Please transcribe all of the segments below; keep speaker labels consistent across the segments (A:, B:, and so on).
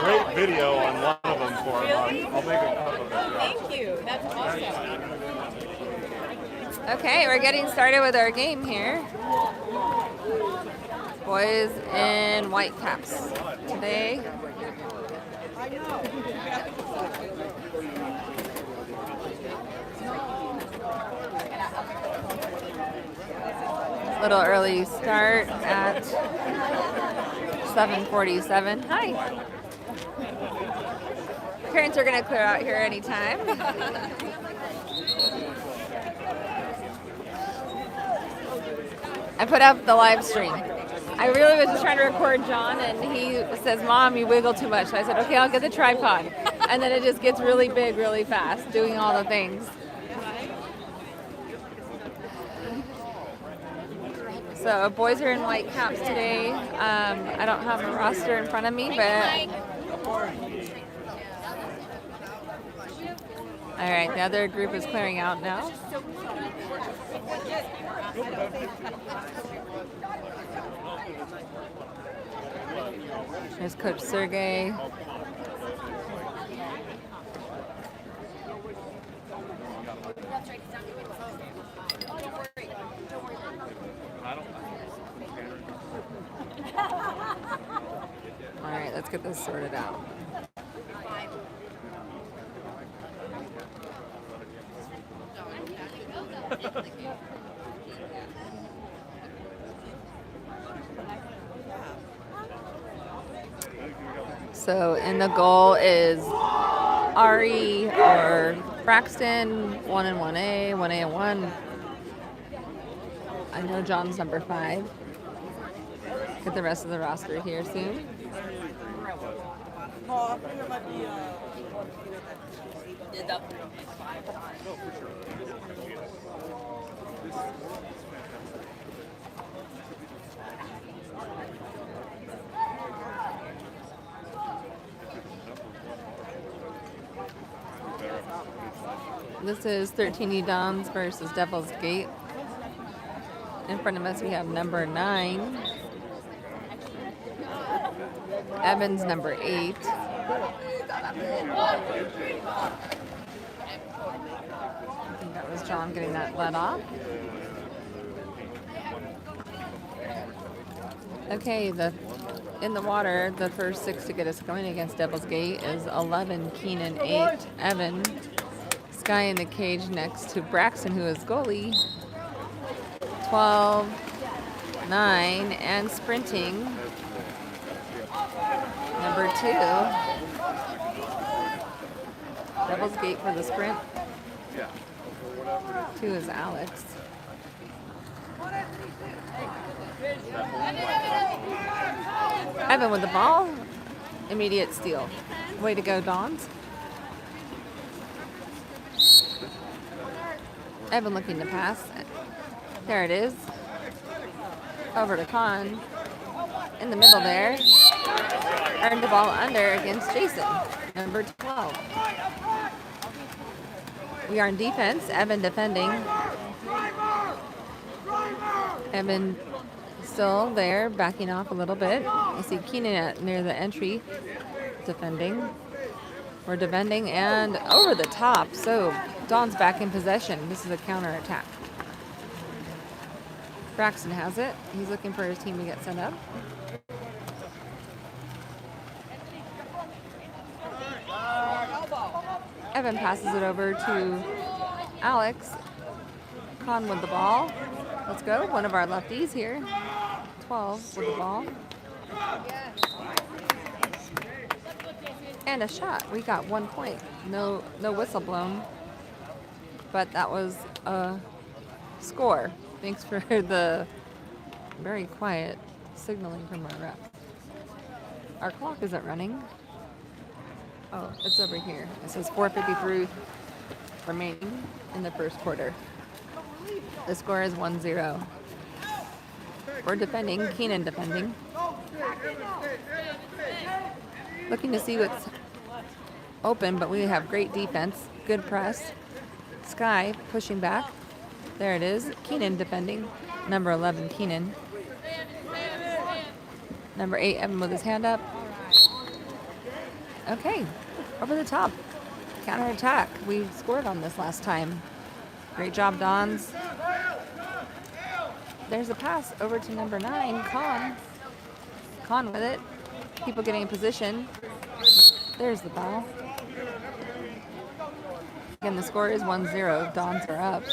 A: great video on one of them for him. I'll make a cup of it.
B: Thank you. That's awesome.
C: Okay, we're getting started with our game here. Boys in white caps today. Little early start at 7:47. Hi. Parents are going to clear out here anytime. I put up the live stream. I really was just trying to record John, and he says, "Mom, you wiggle too much." So I said, "Okay, I'll get the tripod." And then it just gets really big really fast, doing all the things. So boys are in white caps today. I don't have a roster in front of me, but all right, the other group is clearing out now. There's Coach Sergey. All right, let's get this sorted out. So in the goal is Ari or Braxton, 1 and 1A, 1A and 1. I know John's number 5. Get the rest of the roster here soon. This is 13E Dons versus Devil's Gate. In front of us we have number 9. Evans number 8. I think that was John getting that let off. Okay, in the water, the first 6 to get us going against Devil's Gate is 11 Keenan, 8 Evan. Sky in the cage next to Braxton, who is goalie. 12, 9, and sprinting. Number 2. Devil's Gate for the sprint. 2 is Alex. Evan with the ball. Immediate steal. Way to go, Dons. Evan looking to pass. There it is. Over to Khan. In the middle there. Earned the ball under against Jason, number 12. We are in defense. Evan defending. Evan still there, backing off a little bit. You see Keenan near the entry, defending. We're defending and over the top. So Don's back in possession. This is a counter attack. Braxton has it. He's looking for his team to get set up. Evan passes it over to Alex. Khan with the ball. Let's go. One of our lefties here. 12 with the ball. And a shot. We got 1 point. No whistle blown. But that was a score. Thanks for the very quiet signaling from our ref. Our clock isn't running. Oh, it's over here. It says 4:53 remaining in the first quarter. The score is 1-0. We're defending. Keenan defending. Looking to see what's open, but we have great defense. Good press. Sky pushing back. There it is. Keenan defending. Number 11, Keenan. Number 8, Evan with his hand up. Okay, over the top. Counter attack. We scored on this last time. Great job, Dons. There's a pass over to number 9, Con. Con with it. People getting in position. There's the ball. Again, the score is 1-0. Dons are up.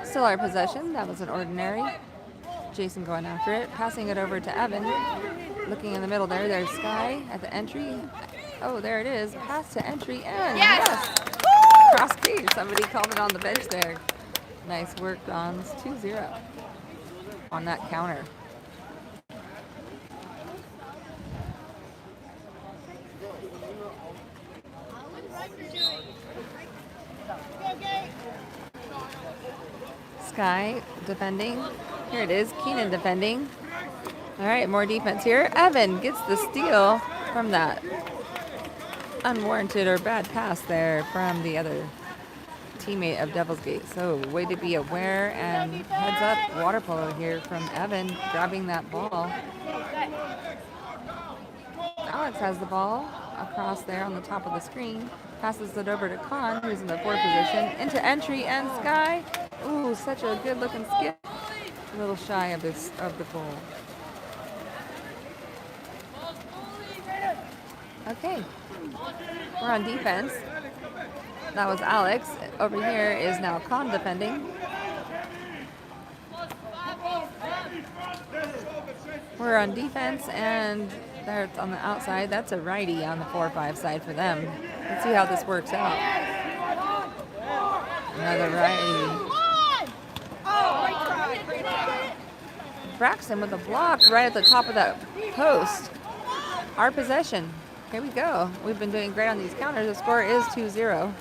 C: Still our possession. That was an ordinary. Jason going after it. Passing it over to Evan. Looking in the middle there. There's Sky at the entry. Oh, there it is. Pass to entry. And yes! Cross crease. Somebody called it on the bench there. Nice work, Dons. 2-0 on that counter. Sky defending. Here it is. Keenan defending. All right, more defense here. Evan gets the steal from that unwarranted or bad pass there from the other teammate of Devil's Gate. So way to be aware and heads up water polo here from Evan grabbing that ball. Alex has the ball across there on the top of the screen. Passes it over to Con, who's in the forward position. Into entry and Sky. Ooh, such a good looking skip. A little shy of the goal. Okay, we're on defense. That was Alex. Over here is now Con defending. We're on defense, and there on the outside. That's a righty on the 4-5 side for them. Let's see how this works out. Another righty. Braxton with a block right at the top of that post. Our possession. Here we go. We've been doing great on these counters. The score is 2-0.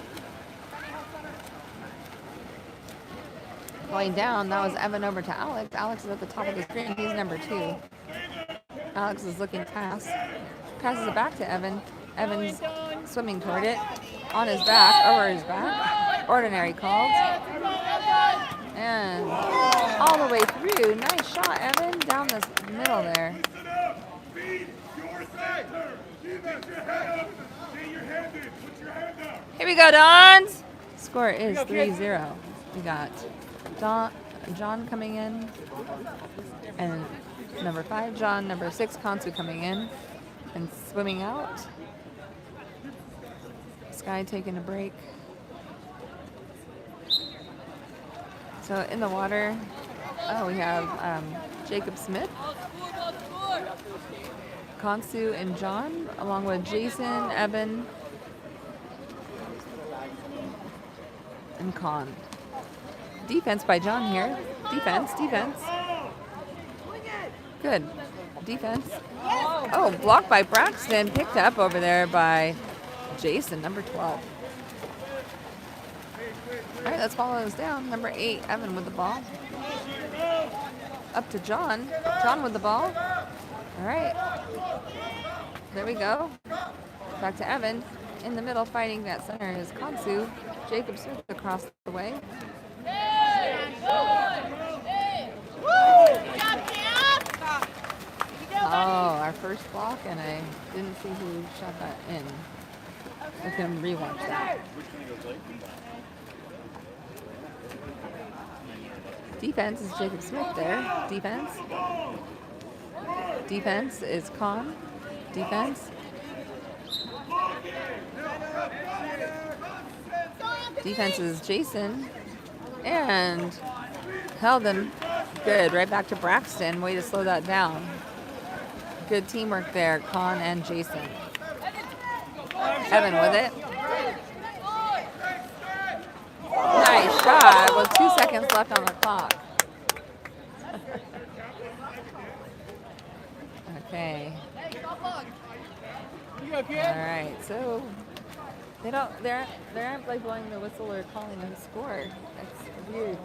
C: Going down, that was Evan over to Alex. Alex is at the top of the screen. He's number 2. Alex is looking past. Passes it back to Evan. Evan's swimming toward it. On his back, over his back. Ordinary called. And all the way through. Nice shot, Evan. Down the middle there. Here we go, Dons. Score is 3-0. We got John coming in. And number 5, John. Number 6, Kansu coming in. And swimming out. Sky taking a break. So in the water, we have Jacob Smith, Kansu, and John, along with Jason, Evan, and Con. Defense by John here. Defense. Good. Defense. Oh, blocked by Braxton. Picked up over there by Jason, number 12. All right, let's follow this down. Number 8, Evan with the ball. Up to John. John with the ball. All right. There we go. Back to Evan. In the middle, fighting that center is Kansu. Jacob Smith across the way. Oh, our first block, and I didn't see who shot that in. We can rewatch that. Defense is Jacob Smith there. Defense is Con. Defense is Jason. And held him good. Right back to Braxton. Way to slow that down. Good teamwork there, Con and Jason. Evan with it. Nice shot with 2 seconds left on the clock. Okay. All right, so they aren't like blowing the whistle or calling a score. That's weird.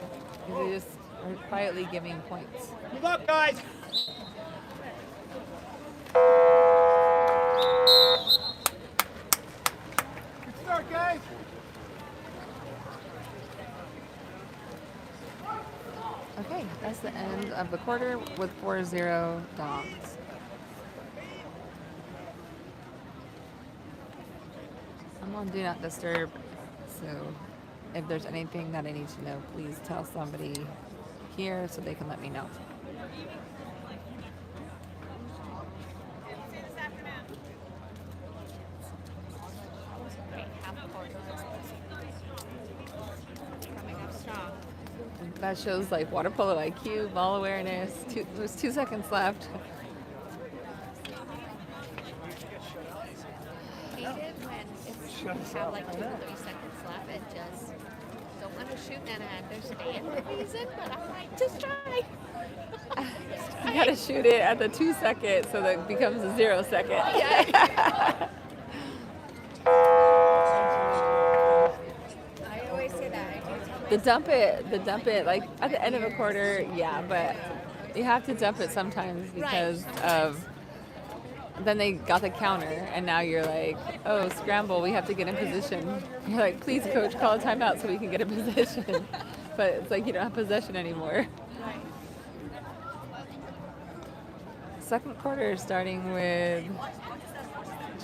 C: They just are quietly giving points.
D: Move up, guys. Good start, guys.
C: Okay, that's the end of the quarter with 4-0 Dons. I'm on Do Not Disturb, so if there's anything that I need to know, please tell somebody here so they can let me know.
B: Okay, half court. Coming up strong.
C: That shows like water polo IQ, ball awareness. There's 2 seconds left.
B: Hate it when if you have like 2 or 3 seconds left and just don't want to shoot and understand the reason, but I'm like, just try.
C: You gotta shoot it at the 2 seconds so that it becomes a 0 second.
B: Yeah. I always say that. I do tell
C: The dump it, like at the end of a quarter, yeah, but you have to dump it sometimes because of, then they got the counter and now you're like, oh, scramble, we have to get in position. You're like, please coach, call a timeout so we can get in position. But it's like you don't have possession anymore. Second quarter starting with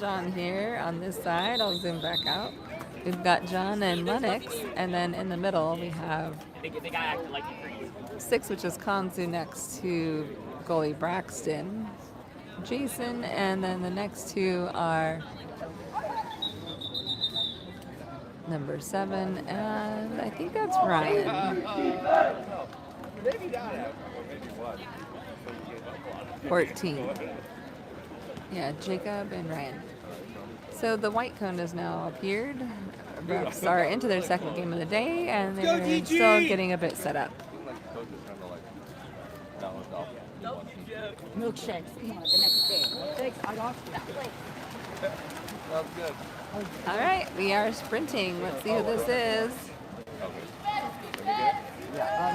C: John here on this side. I'll zoom back out. We've got John and Lennox, and then in the middle we have 6, which is Kanzu, next to goalie Braxton, Jason, and then the next 2 are number 7, and I think that's Ryan. 14. Yeah, Jacob and Ryan. So the white cone has now appeared. Bucks are into their second game of the day, and they're still getting a bit set up.
E: Milkshakes. Come on, the next day. Milkshakes. I got that plate.
A: That's good.
C: All right, we are sprinting. Let's see who this is.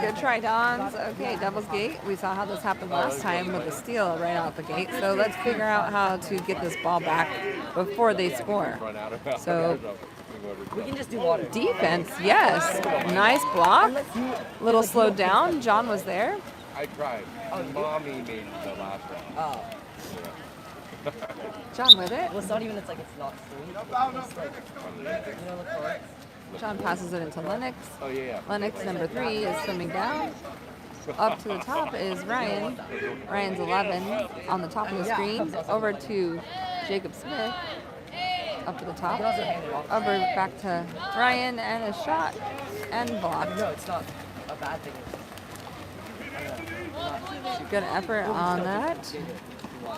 C: Good try, Dons. Okay, Devil's Gate. We saw how this happened last time with the steal right out the gate. So let's figure out how to get this ball back before they score. So
E: We can just do water.
C: defense, yes. Nice block. Little slowed down. John was there.
A: I tried. Mommy made the last one.
E: Oh.
C: John with it.
E: Well, it's not even, it's like, it's not free. It's like, you know, look for it.
C: John passes it into Lennox.
A: Oh, yeah.
C: Lennox, number 3, is swimming down. Up to the top is Ryan. Ryan's 11 on the top of the screen. Over to Jacob Smith. Up to the top. Over back to Ryan, and a shot and blocked.
E: No, it's not a bad thing.
C: Good effort on that.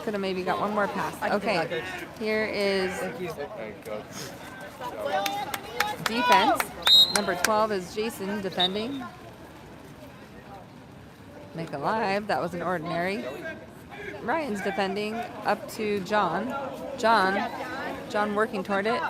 C: Could have maybe got one more pass. Okay, here is defense. Number 12 is Jason defending. Make alive. That was an ordinary. Ryan's defending up to John. John working toward it.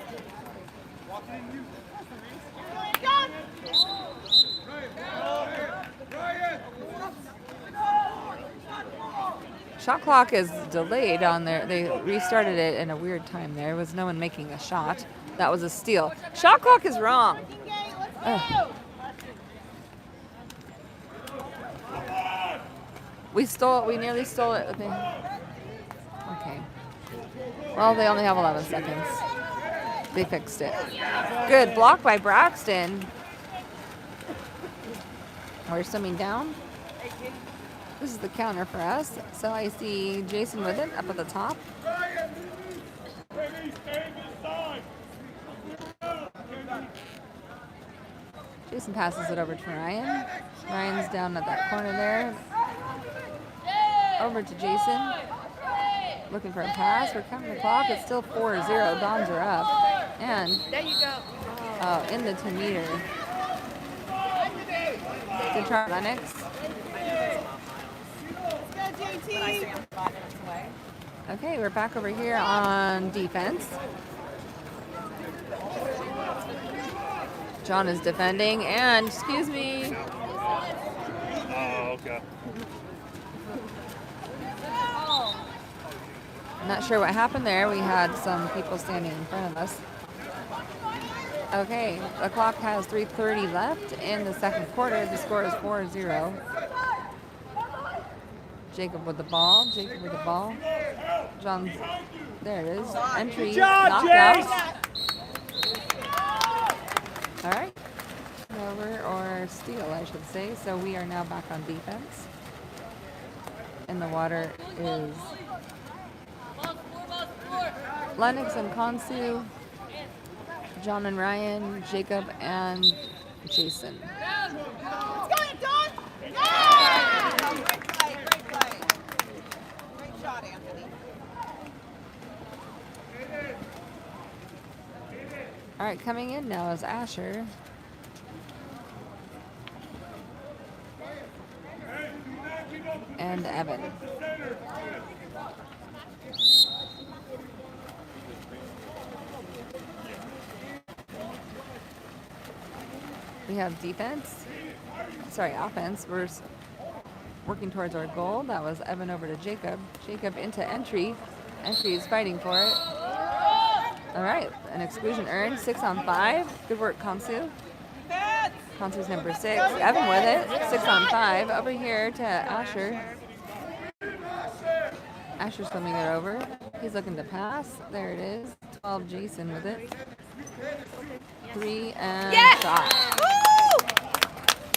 C: Shot clock is delayed on there. They restarted it in a weird time. There was no one making a shot. That was a steal. Shot clock is wrong. Ugh. We nearly stole it. Okay. Well, they only have 11 seconds. They fixed it. Good block by Braxton. We're swimming down. This is the counter for us. So I see Jason with it up at the top. Jason passes it over to Ryan. Ryan's down at that corner there. Over to Jason. Looking for a pass. We're counting the clock. It's still 4-0. Dons are up. And
B: There you go.
C: in the 10 meter. Good try, Lennox. Okay, we're back over here on defense. John is defending, and excuse me.
A: Oh, okay.
C: I'm not sure what happened there. We had some people standing in front of us. Okay, the clock has 3:30 left in the second quarter. The score is 4-0. Jacob with the ball. John's, there it is. Entry, knocked out. All right. Over or steal, I should say. So we are now back on defense. And the water is Lennox and Konsu, John and Ryan, Jacob and Jason.
E: Let's go, Don! Yeah! Great play, great play. Great shot, Anthony.
C: All right, coming in now is Asher. And Evan. We have defense. Sorry, offense. We're working towards our goal. That was Evan over to Jacob. Jacob into entry. Entry is fighting for it. All right, an exclusion earned. 6 on 5. Good work, Konsu. Konsu's number 6. Evan with it. 6 on 5. Over here to Asher. Asher swimming it over. He's looking to pass. There it is. 12 Jason with it. 3 and shot.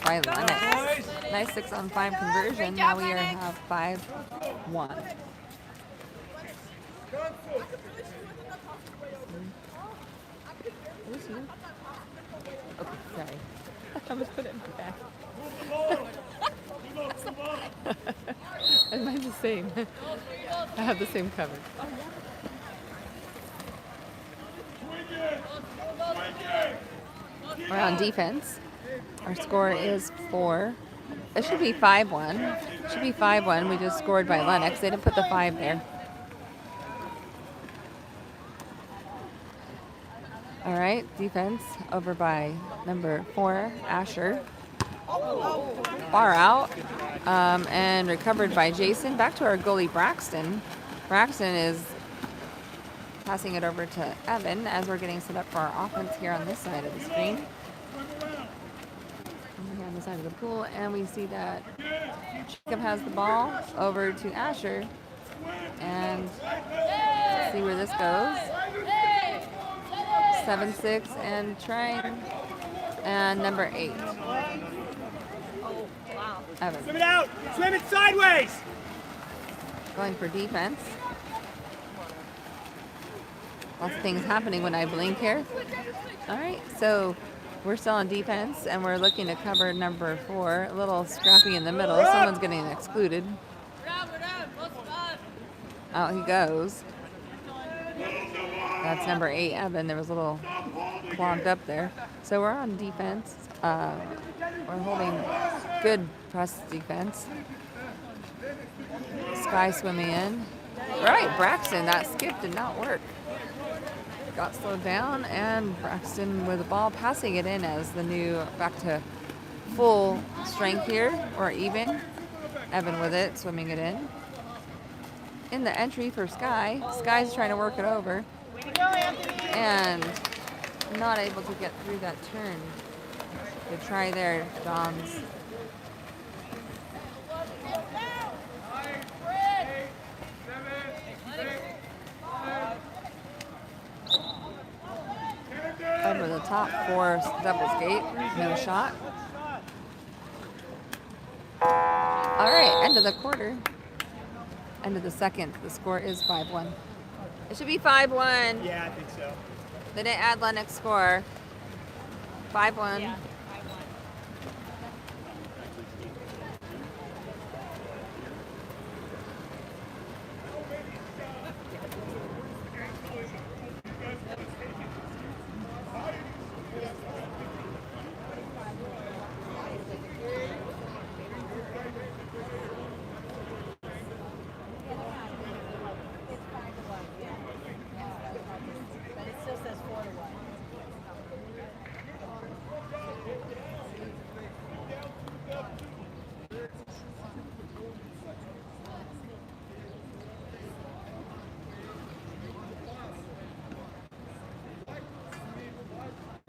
C: By Lennox. Nice 6 on 5 conversion. Now we have 5-1. Okay, sorry. I was putting it in my bag. And mine's the same. I have the same cover. We're on defense. Our score is 4. It should be 5-1. It should be 5-1. We just scored by Lennox. They didn't put the 5 there. All right, defense over by number 4, Asher. Far out and recovered by Jason. Back to our goalie, Braxton. Braxton is passing it over to Evan as we're getting set up for our offense here on this side of the screen. Over here on the side of the pool, and we see that Jacob has the ball over to Asher. And let's see where this goes. 7-6 and trying. And number 8. Evan.
D: Swim it out! Swim it sideways!
C: Going for defense. Lots of things happening when I blink here. All right, so we're still on defense, and we're looking to cover number 4. A little scrappy in the middle. Someone's getting excluded. Out he goes. That's number 8, Evan. There was a little clogged up there. So we're on defense. We're holding good press defense. Sky swimming in. Right, Braxton. That skip did not work. Got slowed down, and Braxton with the ball passing it in as the new back to full strength here, or even. Evan with it, swimming it in. In the entry for Sky. Sky's trying to work it over. And not able to get through that turn. Good try there, Johns. Over the top for Devil's Gate. No shot. All right, end of the quarter. End of the second. The score is 5-1. It should be 5-1.
D: Yeah, I think so.
C: They didn't add Lennox score. 5-1.
B: Yeah.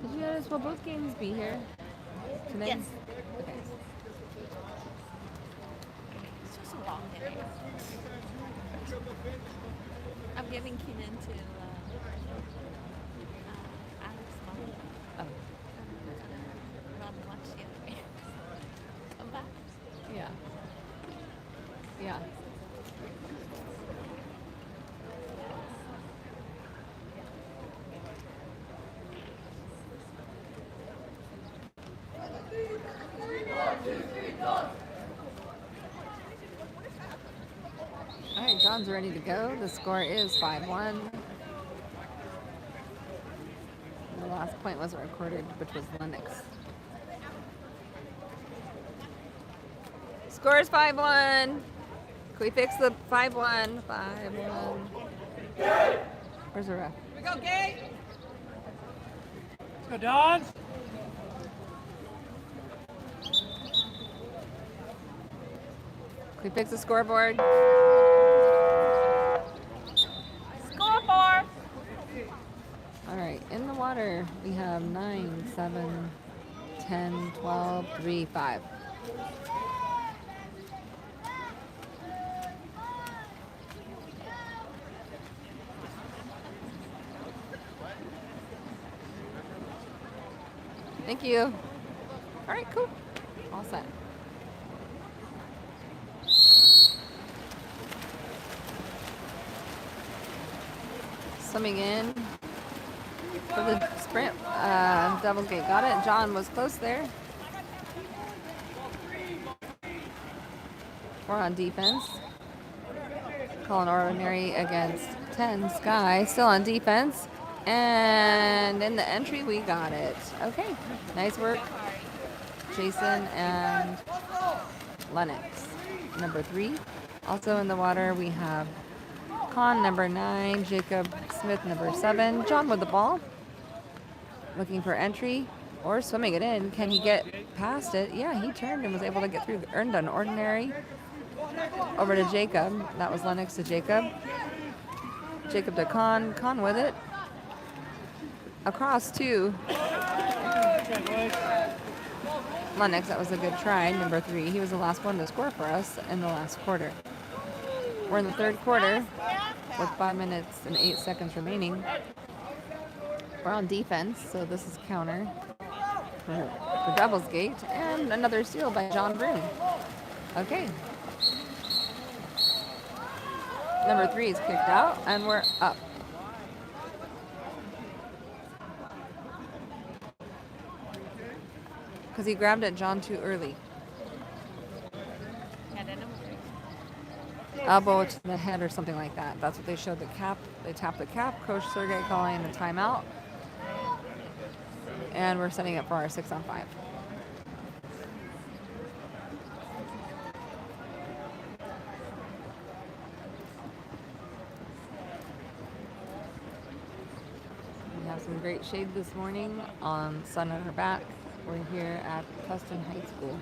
C: Did you notice will both games be here tonight?
B: Yes.
C: Okay.
B: It's just a long day. I'm giving Keenan to Alex Molly.
C: Oh. John's ready to go. The score is 5-1. The last point wasn't recorded, which was Lennox. Score is 5-1. Can we fix the 5-1? 5-1. Where's the ref?
E: Here we go, Gay.
D: Let's go, Don.
C: Can we fix the scoreboard?
E: Scoreboard.
C: All right, in the water, we have 9, 7, 10, 12, 3, 5. Thank you. All right, cool. All set. Swimming in for the sprint. Devil's Gate got it. John was close there. We're on defense. Calling ordinary against 10 Sky. Still on defense. And in the entry, we got it. Okay. Nice work, Jason and Lennox. Number 3. Also in the water, we have Con, number 9, Jacob Smith, number 7. John with the ball. Looking for entry or swimming it in. Can he get past it? Yeah, he turned and was able to get through. Earned an ordinary. Over to Jacob. That was Lennox to Jacob. Jacob to Con. Con with it. Across to Lennox. That was a good try. Number 3. He was the last one to score for us in the last quarter. We're in the third quarter with 5 minutes and 8 seconds remaining. We're on defense, so this is counter for Devil's Gate. And another steal by John Brune. Okay. Number 3 is kicked out, and we're up. Because he grabbed at John too early. Elbow to the head or something like that. That's what they showed the cap. They tapped the cap. Coach Sergey calling a timeout. And we're setting up for our 6-on-5. We have some great shade this morning on sun on our back. We're here at Tustin High School.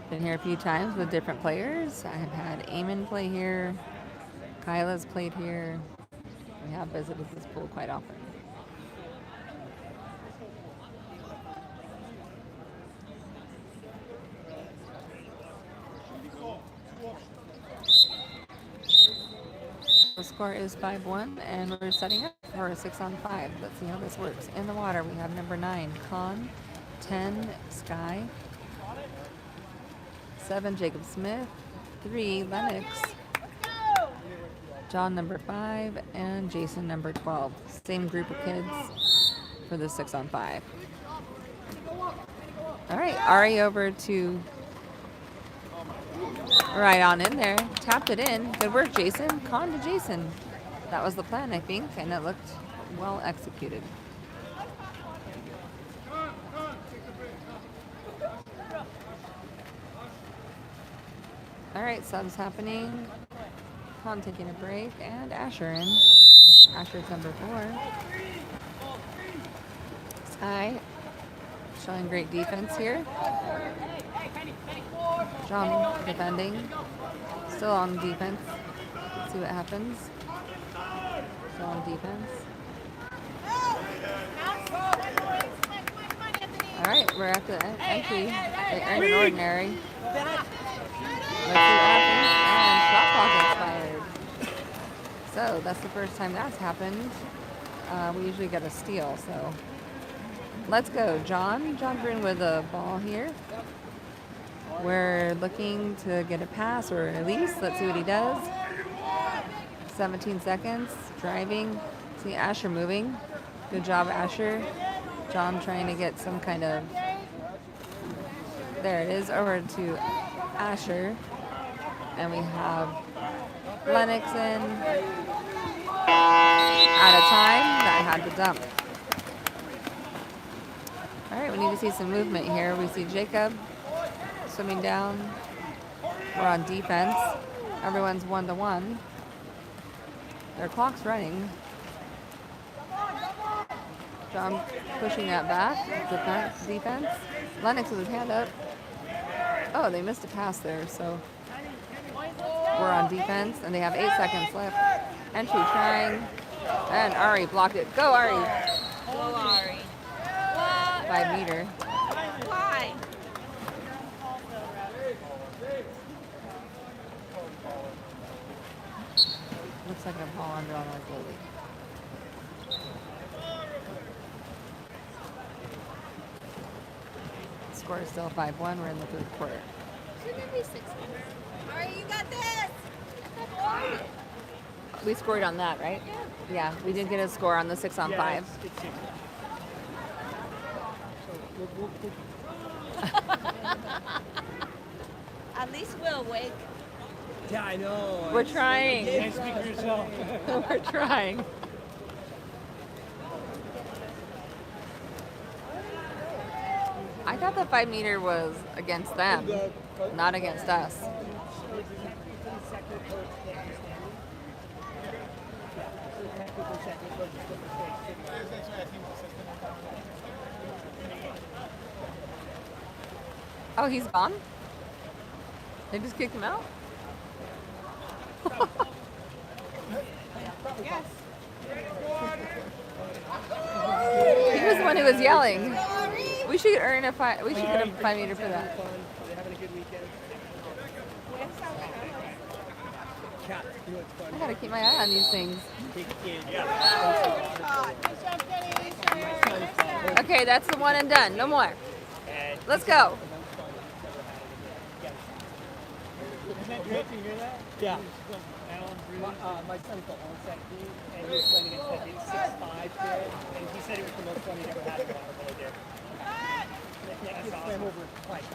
C: Been here a few times with different players. I have had Eamon play here. Kyla's played here. We have visited this pool quite often. The score is 5-1, and we're setting up for a 6-on-5. Let's see how this works. In the water, we have number 9, Con, 10, Sky, 7, Jacob Smith, 3, Lennox, John, number 5, and Jason, number 12. Same group of kids for the 6-on-5. All right, Ari over to right on in there. Tapped it in. Good work, Jason. Con to Jason. That was the plan, I think, and it looked well executed. All right, subs happening. Con taking a break, and Asher in. Asher's number 4. Sky showing great defense here. John defending. Still on defense. Let's see what happens. Still on defense. All right, we're at the entry. They earned an ordinary. Let's see what happens. And shot clock expired. So that's the first time that's happened. We usually get a steal, so let's go. John Brune with the ball here. We're looking to get a pass or a release. Let's see what he does. 17 seconds. Driving. See Asher moving. Good job, Asher. John trying to get some kind of... There it is. Over to Asher. And we have Lennox in. Out of time. That had to dump. All right, we need to see some movement here. We see Jacob swimming down. We're on defense. Everyone's 1-1. Their clock's running. John pushing that back. Defense. Lennox with his hand up. Oh, they missed a pass there, so we're on defense, and they have 8 seconds left. Entry trying, and Ari blocked it. Go, Ari.
B: Go, Ari. What?
C: 5 meter.
B: Why?
C: Looks like a ball under on our goalie. Score is still 5-1. We're in the third quarter.
B: Shouldn't it be 6 minutes?
E: All right, you got this.
C: We scored on that, right? Yeah, we did get a score on the 6-on-5.
B: At least we're awake.
D: Yeah, I know.
C: We're trying.
D: Can't speak for yourself.
C: We're trying. I thought the 5 meter was against them, not against us. Oh, he's gone? They just kicked him out?
E: Yes.
C: He was the one who was yelling. We should earn a we should get a 5 meter for that.
D: They're having a good weekend. Cat, you know what's fun?
C: I gotta keep my eye on these things.
D: Big kid.
C: Okay, that's the one and done. No more. Let's go.
D: Isn't that great to hear that? Yeah. My son's the onset team, and he was playing against that big 6'5" kid, and he said it was the most fun he'd ever had in the water polo there. That kid swam over like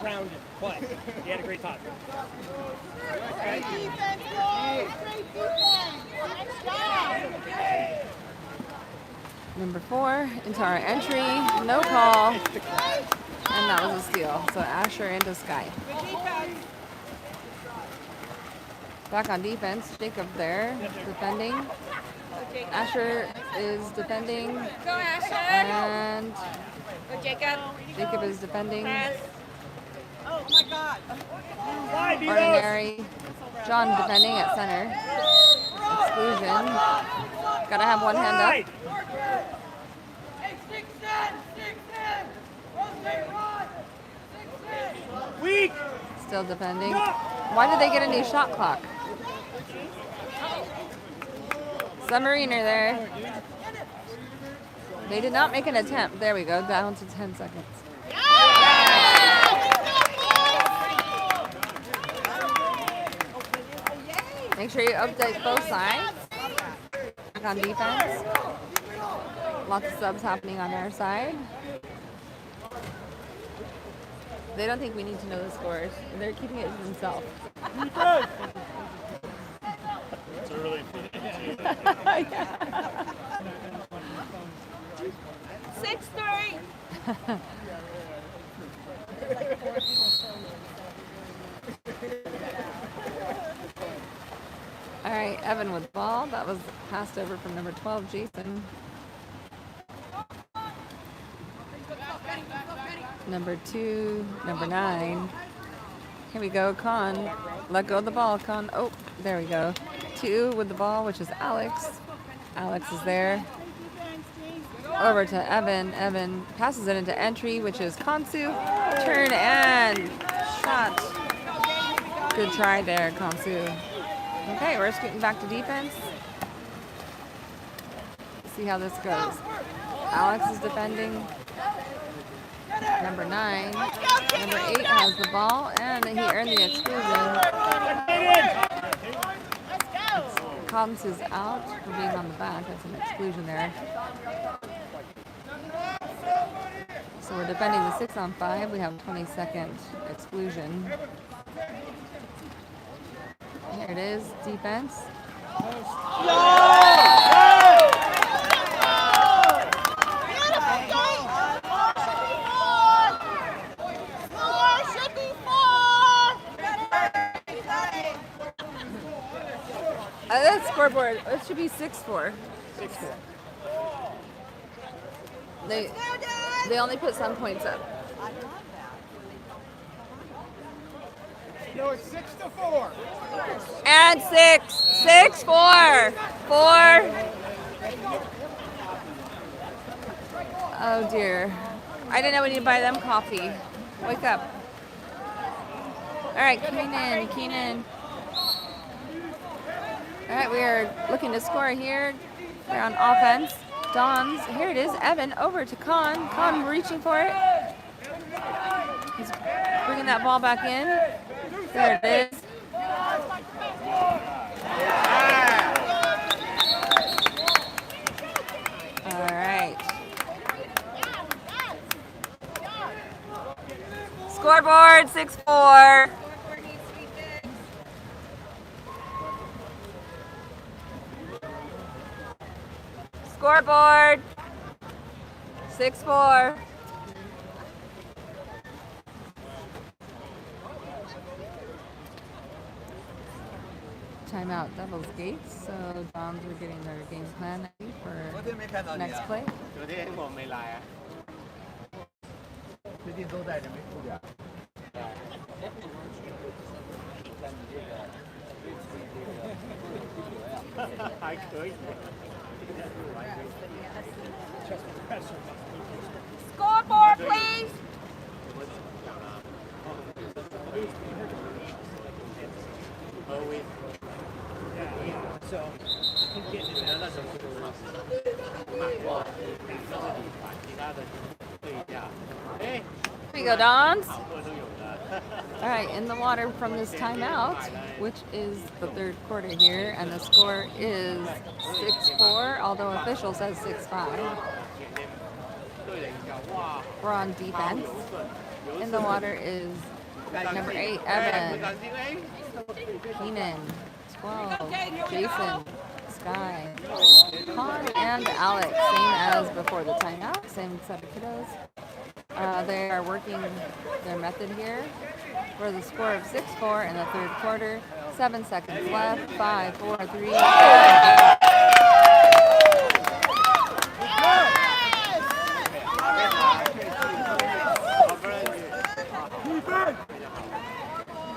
D: grounded, but he had a great time.
E: Great defense, boys. Great defense. Nice job.
C: Number 4 into our entry. No call. And that was a steal. So Asher into Sky.
E: Good defense.
C: Back on defense. Jacob there defending. Asher is defending.
B: Go, Asher.
C: And
B: Go, Jacob.
C: Jacob is defending.
B: Press.
E: Oh my God.
C: Ordinary. John defending at center. Exclusion. Gotta have one hand up.
D: Weak!
C: Still defending. Why did they get a new shot clock? Submariner there. They did not make an attempt. There we go. Down to 10 seconds. Make sure you update both sides. Back on defense. Lots of subs happening on our side. They don't think we need to know the scores. They're keeping it to themselves.
A: It's early.
B: 6-3.
C: All right, Evan with ball. That was passed over from number 12, Jason. Number 2, number 9. Here we go, Con. Let go of the ball, Con. Oh, there we go. 2 with the ball, which is Alex. Alex is there. Over to Evan. Evan passes it into entry, which is Kansu. Turn and shot. Good try there, Kansu. Okay, we're scooting back to defense. See how this goes. Alex is defending. Number 9. Number 8 has the ball, and he earned the exclusion. Kansu's out for being on the back. That's an exclusion there. So we're defending the 6-on-5. We have a 20-second exclusion. Here it is, defense. That scoreboard, it should be 6-4.
D: 6-4.
C: They only put some points up.
A: No, it's 6-4.
C: And 6-4. 4. Oh dear. I didn't know we need to buy them coffee. Wake up. All right, Keenan. All right, we are looking to score here. We're on offense. Dons, here it is. Evan over to Con. Con reaching for it. He's bringing that ball back in. There it is. All right. Scoreboard 6-4. Scoreboard 6-4. Timeout Devils Gates. So Dons are getting their game plan ready for next play.
A: 昨天我没来啊。最近都在这没出点。还可以。
E: Scoreboard, please.
D: So, keep getting it out.
C: Here we go, Dons. All right, in the water from this timeout, which is the third quarter here, and the score is 6-4, although official says 6-5. We're on defense. In the water is number 8, Evan. Keenan, 12, Jason, Sky, Con, and Alex. Same as before the timeout, same set of kiddos. They are working their method here for the score of 6-4 in the third quarter. 7 seconds left. 5, 4, 3.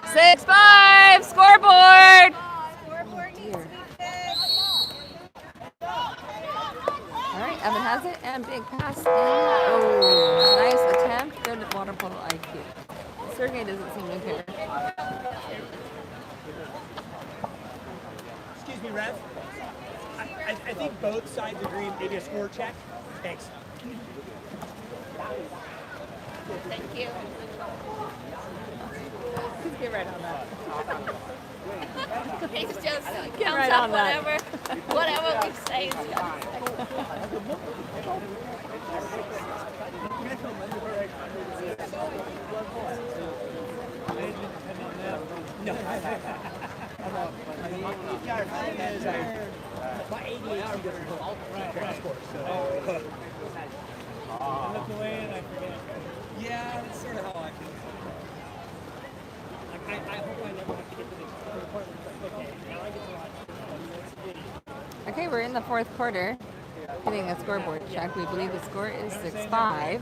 C: 6-5 scoreboard. All right, Evan has it, and big pass in. Oh, nice attempt. Good water polo IQ. Sergey doesn't seem to care.
D: Excuse me, Rev. I think both sides agree maybe a score check. Thanks.
B: Thank you.
C: Get right on that.
B: He's just counts
C: right
B: up
C: on that.
B: whatever we say.
D: No. My 88 are good scores. I look away and I forget. Yeah, that's sort of how I feel. I hope I never have to get to the part where it's like, okay, now I get to watch.
C: Okay, we're in the fourth quarter. Getting a scoreboard check. We believe the score is 6-5.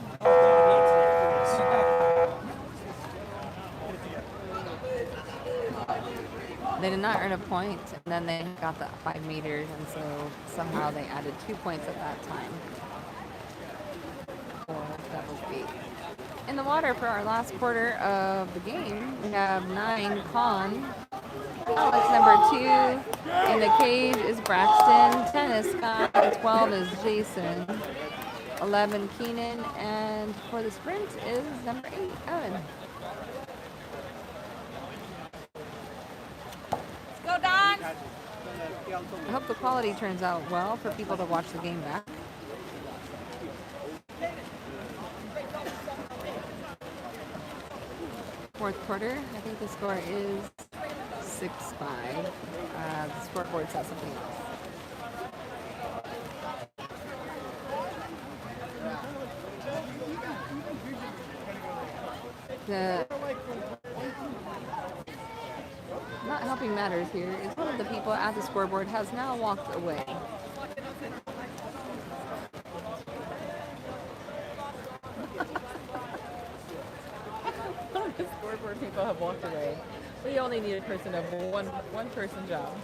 C: They did not earn a point, and then they got the 5 meters, and so somehow they added 2 points at that time for Devils Gate. In the water for our last quarter of the game, we have 9 Con, Alex number 2, in the cage is Braxton, 10 is Scott, 12 is Jason, 11 Keenan, and for the sprint is number 8, Evan.
E: Go, Don.
C: I hope the quality turns out well for people to watch the game back. Fourth quarter, I think the score is 6-5. The scoreboard says something else. The not helping matters here is one of the people at the scoreboard has now walked away. The scoreboard people have walked away. We only need a person of one person job.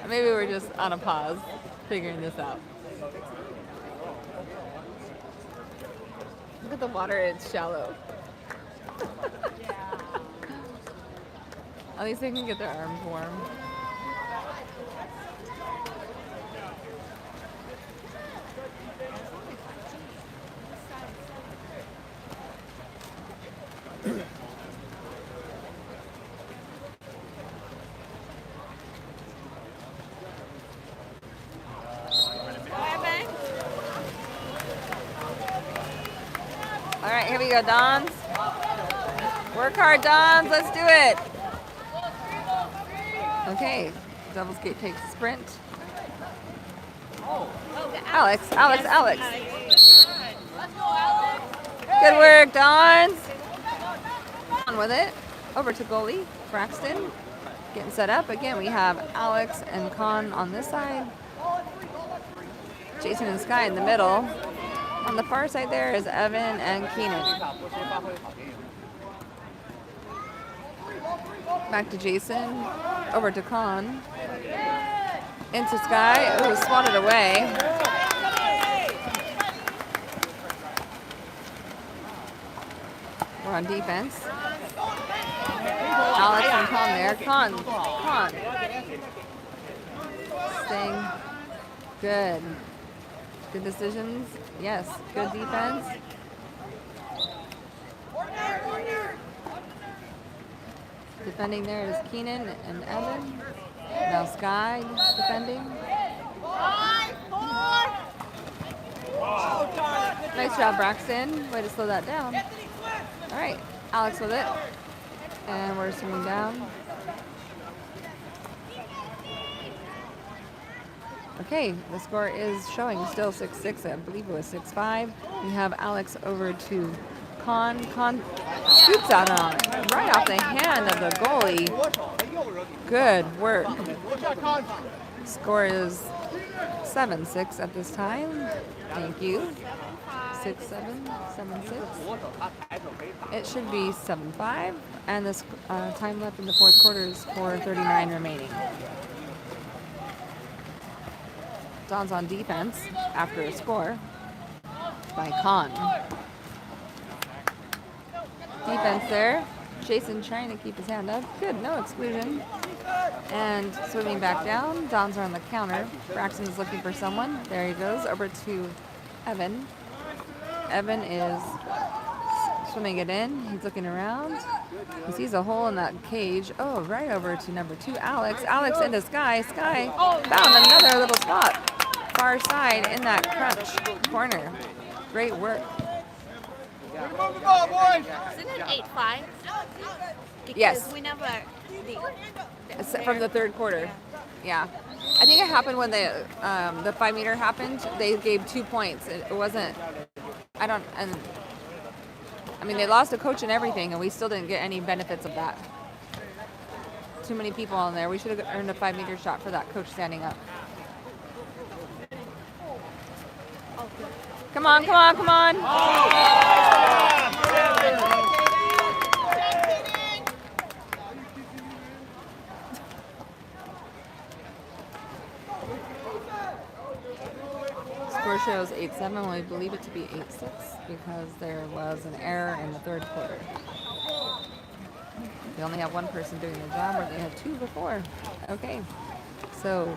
C: Maybe we're just on a pause figuring this out. Look at the water, it's shallow. At least they can get their arms warm. All right, here we go, Dons. Work hard, Dons. Let's do it. Okay, Devil's Gate takes a sprint. Alex. Good work, Dons. On with it. Over to goalie, Braxton. Getting set up. Again, we have Alex and Con on this side. Jason and Sky in the middle. On the far side there is Evan and Keenan. Back to Jason. Over to Con. Into Sky. Ooh, swatted away. We're on defense. Alex and Con there. Con. Staying good. Good decisions. Yes, good defense. Defending there is Keenan and Evan. Now Sky defending. Nice job, Braxton. Way to slow that down. All right, Alex with it. And we're swinging down. Okay, the score is showing still 6-6. I believe it was 6-5. We have Alex over to Con. Con shoots out on it right off the hand of the goalie. Good work. Score is 7-6 at this time. Thank you. 6-7, 7-6. It should be 7-5, and this time left in the fourth quarter is 4:39 remaining. Don's on defense after a score by Con. Defense there. Jason trying to keep his hand up. Good, no exclusion. And swimming back down. Dons are on the counter. Braxton's looking for someone. There he goes. Over to Evan. Evan is swimming it in. He's looking around. He sees a hole in that cage. Oh, right over to number 2, Alex. Alex into Sky. Sky found another little spot. Far side in that crunch corner. Great work.
E: Move the ball, boys.
B: Isn't it 8-5? Because
C: Yes.
B: we never.
C: From the third quarter. Yeah. I think it happened when the 5 meter happened. They gave 2 points. It wasn't. I mean, they lost a coach and everything, and we still didn't get any benefits of that. Too many people on there. We should have earned a 5 meter shot for that coach standing up. Come on, come on, come on. Score shows 8-7. Well, I believe it to be 8-6 because there was an error in the third quarter. They only have one person doing the job, where they had 2 before. Okay, so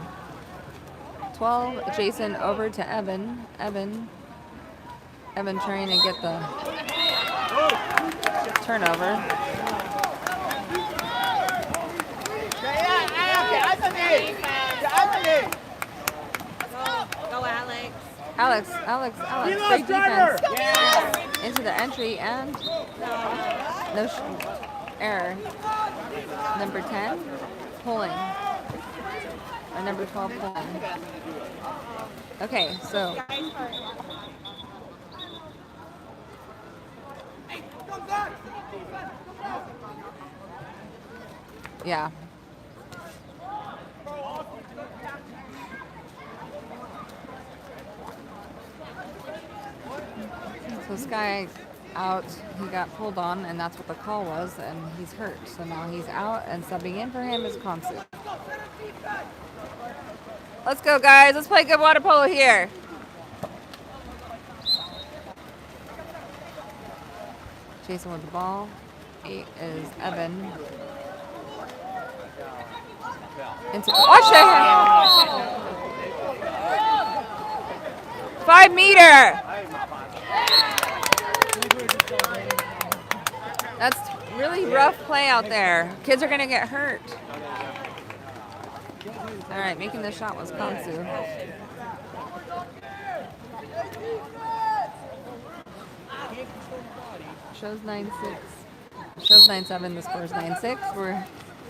C: 12, Jason over to Evan. Evan trying to get the turnover.
B: Go, Alex.
C: Alex, great defense. Into the entry and no error. Number 10, pulling. Or number 12, pulling. Okay, so. Yeah. So this guy out, he got pulled on, and that's what the call was, and he's hurt. So now he's out, and subbing in for him is Konsu. Let's go, guys. Let's play good water polo here. Jason with the ball. 8 is Evan. Into watch it! 5 meter! That's really rough play out there. Kids are gonna get hurt. All right, making the shot was Konsu. Shows 9-6. Shows 9-7. The score is 9-6. We're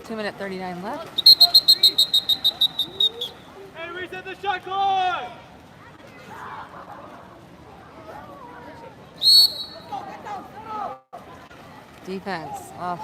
C: 2 minute 39 left.
A: Hey, reset the shot clock!
C: Defense. Oh.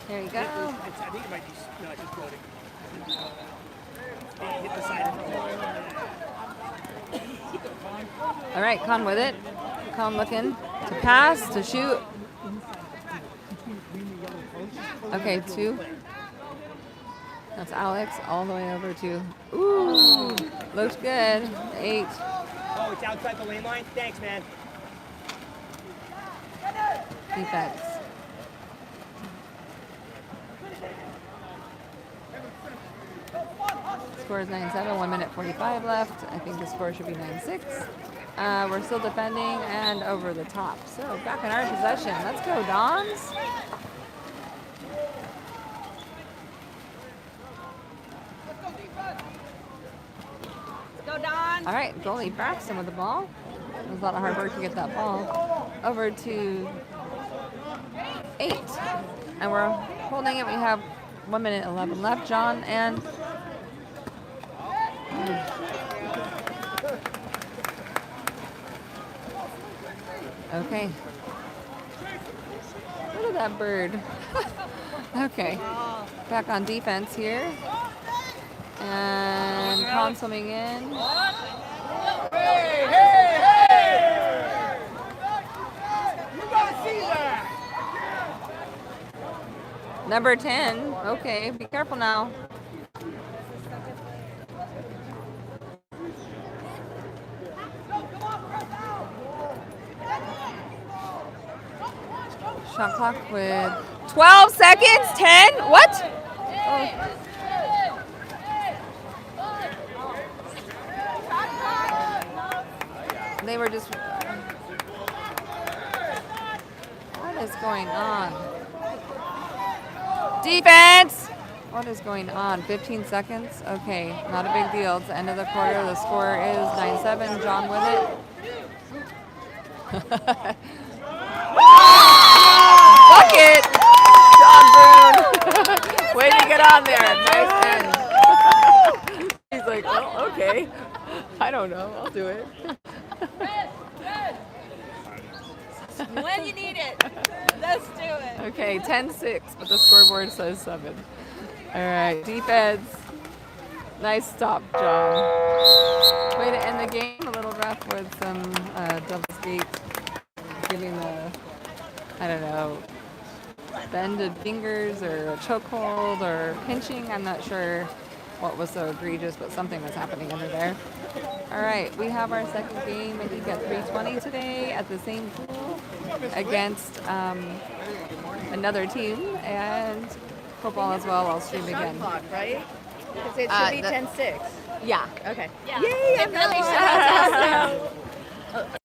C: There you go.
D: I think it might be just floating. Hit the side of the
C: All right, Con with it. Con looking to pass, to shoot. Okay, 2. That's Alex all the way over to. Ooh, looks good. 8.
D: Oh, it's outside the lane line? Thanks, man.
C: Defense. Score is 9-7, 1 minute 45 left. I think the score should be 9-6. We're still defending and over the top. So back in our possession. Let's go, Dons.
E: Go, Don.
C: All right, goalie Braxton with the ball. It was a lot of hard work to get that ball over to 8. And we're holding it. We have 1 minute 11 left. John and okay. Look at that bird. Okay. Back on defense here. And Con swimming in.
A: Hey, hey, hey! You gotta see that!
C: Number 10. Okay, be careful now. Shot clock with 12 seconds. 10. What? Oh. They were just. What is going on? Defense! What is going on? 15 seconds? Okay, not a big deal. It's the end of the quarter. The score is 9-7. John with it. Bucket! John Brown. Way to get on there. Nice end. He's like, oh, okay. I don't know. I'll do it.
E: When you need it. Let's do it.
C: Okay, 10-6, but the scoreboard says 7. All right, defense. Nice stop, John. Way to end the game. A little rough with some double skate, giving the, I don't know, bended fingers or a chokehold or pinching. I'm not sure what was so egregious, but something was happening under there. All right, we have our second game, I think, at 3:20 today at the same pool against another team, and football as well. I'll stream again.
E: Right? Because it should be 10-6.
F: Yeah. Okay.
B: Yeah.
F: Yay,
B: It
F: I'm
B: really
F: that
B: shows us.